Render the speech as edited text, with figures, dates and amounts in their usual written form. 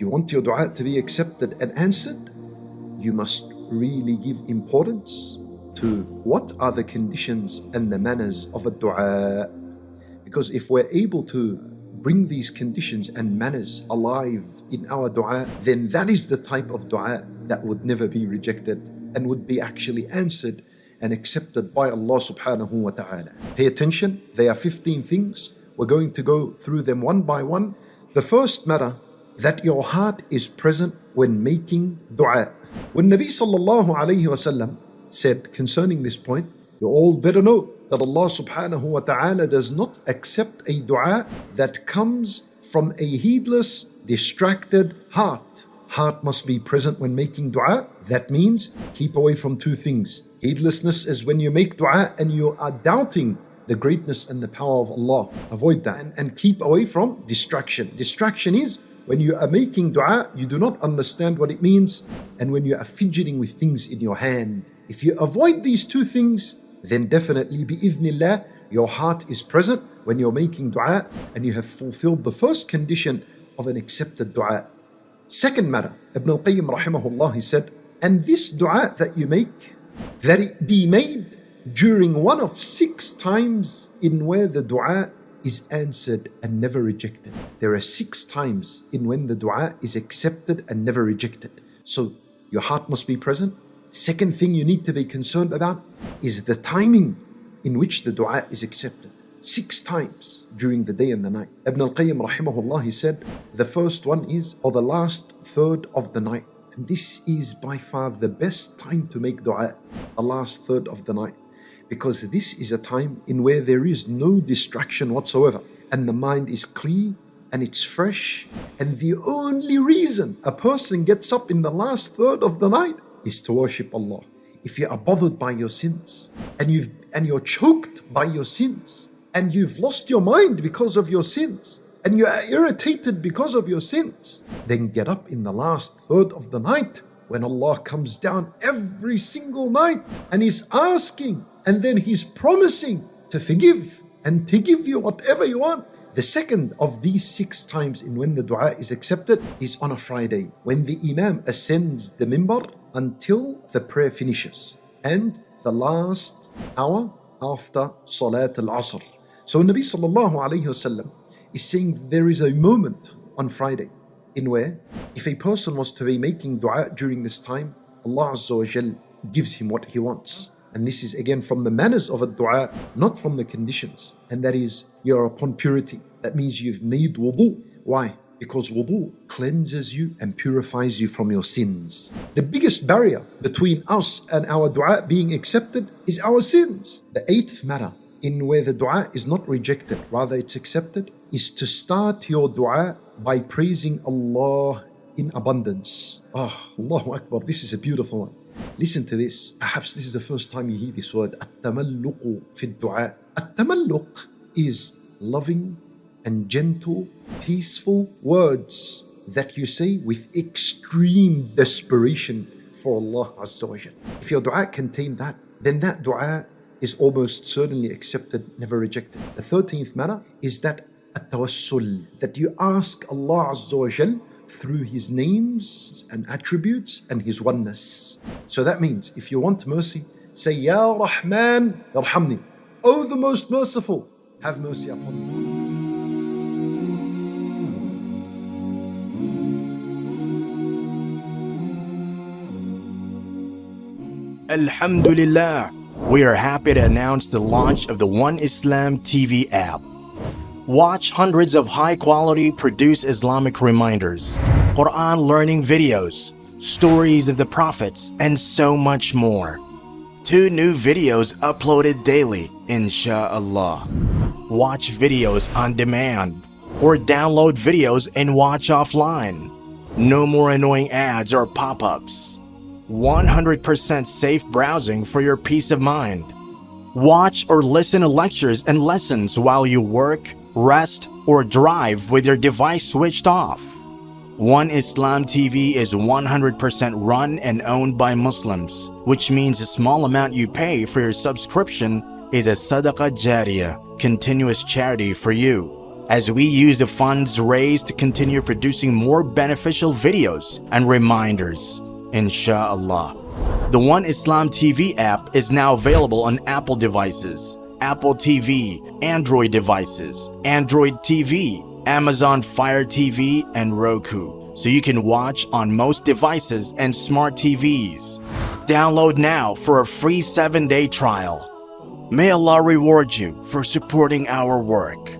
If you want your dua to be accepted and answered, you must really give importance to what are the conditions and the manners of a dua. Because if we're able to bring these conditions and manners alive in our dua, then that is the type of dua that would never be rejected and would be actually answered and accepted by Allah subhanahu wa ta'ala. Pay attention, there are 15 things. We're going to go through them one by one. The first matter, that your heart is present when making dua. When Nabi sallallahu alayhi wa sallam said concerning this point, you all better know that Allah subhanahu wa ta'ala does not accept a dua that comes from a heedless, distracted heart. Heart must be present when making dua. That means keep away from two things. Heedlessness is when you make dua and you are doubting the greatness and the power of Allah. Avoid that and keep away from distraction. Distraction is when you are making dua, you do not understand what it means, and when you are fidgeting with things in your hand. If you avoid these two things, then definitely bi'idhnillah, your heart is present when you're making dua and you have fulfilled the first condition of an accepted dua. Second matter, Ibn al-Qayyim rahimahullah, he said, and this dua that you make, that it be made during one of 6 times in where the dua is answered and never rejected. There are 6 times in when the dua is accepted and never rejected. So your heart must be present. Second thing you need to be concerned about is the timing in which the dua is accepted. 6 times during the day and the night. Ibn al-Qayyim rahimahullah, he said, the first one is or the last third of the night. And this is by far the best time to make dua, the last third of the night. Because this is a time in where there is no distraction whatsoever. And the mind is clear and it's fresh. And the only reason a person gets up in the last third of the night is to worship Allah. If you are bothered by your sins and you're choked by your sins and you've lost your mind because of your sins and you are irritated because of your sins, then get up in the last third of the night when Allah comes down every single night and is asking, and then He's promising to forgive and to give you whatever you want. The second of these 6 times in when the dua is accepted is on a Friday, when the Imam ascends the mimbar until the prayer finishes, and the last hour after Salat al-Asr. So Nabi sallallahu alayhi wasallam is saying there is a moment on Friday in where if a person was to be making dua during this time, Allah Azza wa Jal gives him what he wants. And this is again from the manners of a dua, not from the conditions. And that is, you're upon purity. That means you've made wudu. Why? Because wudu cleanses you and purifies you from your sins. The biggest barrier between us and our dua being accepted is our sins. The 8th matter in where the dua is not rejected, rather it's accepted, is to start your dua by praising Allah in abundance. Allahu Akbar, this is a beautiful one. Listen to this. Perhaps this is the first time you hear this word, at-tamalluq fi ad-du'a. At-tamalluq is loving and gentle, peaceful words that you say with extreme desperation for Allah Azza wa Jal. If your dua contained that, then that dua is almost certainly accepted, never rejected. The 13th matter is that at-tawassul, that you ask Allah Azza wa Jal through His names and attributes and His oneness. So that means if you want mercy, say, Ya Rahman, yarhamni. Oh, the most merciful, have mercy upon me. Alhamdulillah, we are happy to announce the launch of the One Islam TV app. Watch hundreds of high-quality produced Islamic reminders, Quran learning videos, stories of the prophets, and so much more. 2 new videos uploaded daily, inshallah. Watch videos on demand or download videos and watch offline. No more annoying ads or pop-ups. 100% safe browsing for your peace of mind. Watch or listen to lectures and lessons while you work, rest, or drive with your device switched off. One Islam TV is 100% run and owned by Muslims, which means the small amount you pay for your subscription is a SADAQAH JARIYAH, continuous charity for you. as we use the funds raised to continue producing more beneficial videos and reminders, inshallah. The One Islam TV app is now available on Apple devices, Apple TV, Android devices, Android TV, Amazon Fire TV, and Roku, so you can watch on most devices and smart TVs. Download now for a free 7-day trial. May Allah reward you for supporting our work.